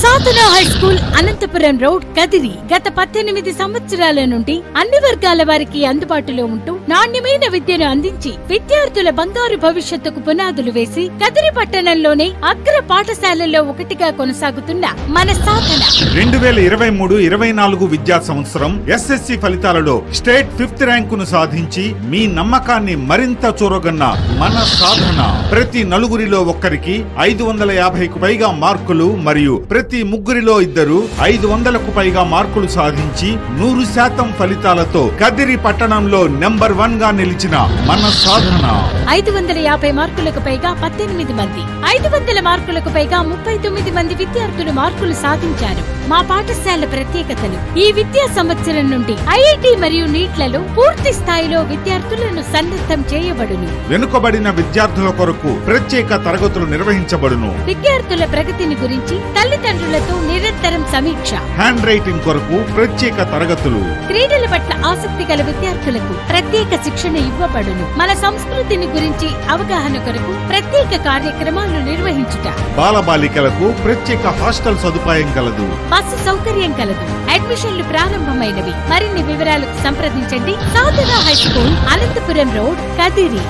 సాధన high school Anantapuram road Kadiri గత 18 సంవత్సరాల నుండి అన్ని వర్గాల వారికి అందుబాటులో ఉంటూ నాణ్యమైన విద్యను అందించి విద్యార్థుల బంగారు భవిష్యత్తుకు పునాదులు వేసి కదిరి పట్టణంలోనే అగ్ర పాఠశాలల్లో ఒకటిగా కొనసాగుతున్న మన సాధన 2023-24 విద్యా సంవత్సరం ఎస్ఎస్సి ఫలితాలలో స్టేట్ 5th ర్యాంకును సాధించి మీ నమ్మకాన్ని మరింత చూరగొన్న మన సాధన ప్రతి నలుగురిలో ఒక్కరికి 550కు పైగా మార్కులు మరియు ప్రతి ముగ్గురిలో ఇద్దరు 500కు పైగా మార్కులు సాధించి 100% ఫలితాలతో కదిరి పట్టణంలో నెంబర్ 1 గా నిలిచిన మన సాధన 550 మార్కులకు పైగా 18 మంది 500 మార్కులకు పైగా 39 మంది విద్యార్థులు మార్కులు సాధించారు. మా పాఠశాల ప్రత్యేకతలు ఈ విద్యా సంవత్సరం నుండి ఐఐటి మరియు నీట్లలో పూర్తి స్థాయిలో విద్యార్థులను సన్నద్ధం చేయబడును. వెనుకబడిన విద్యార్థుల కొరకు ప్రత్యేక తరగతులు నిర్వహించబడును. విద్యార్థుల ప్రగతిని గురించి తల్లిదండ్రులతో నిరంతరం సమీక్ష. హ్యాండ్ రైటింగ్ కొరకు ప్రత్యేక తరగతులు. క్రీడల పట్ల ఆసక్తి గల విద్యార్థులకు ప్రత్యేక శిక్షణ ఇవ్వబడును. మన సంస్కృతిని గురించి అవగాహన కొరకు ప్రత్యేక కార్యక్రమాలు నిర్వహించుట. బాలబాలికలకు ప్రత్యేక హాస్టల్ సదుపాయం కలదు. బస్సు సౌకర్యం కలదు. అడ్మిషన్లు ప్రారంభమైనవి. మరిన్ని వివరాలకు సంప్రదించండి. Sadhana high school Anantapuram road Kadiri.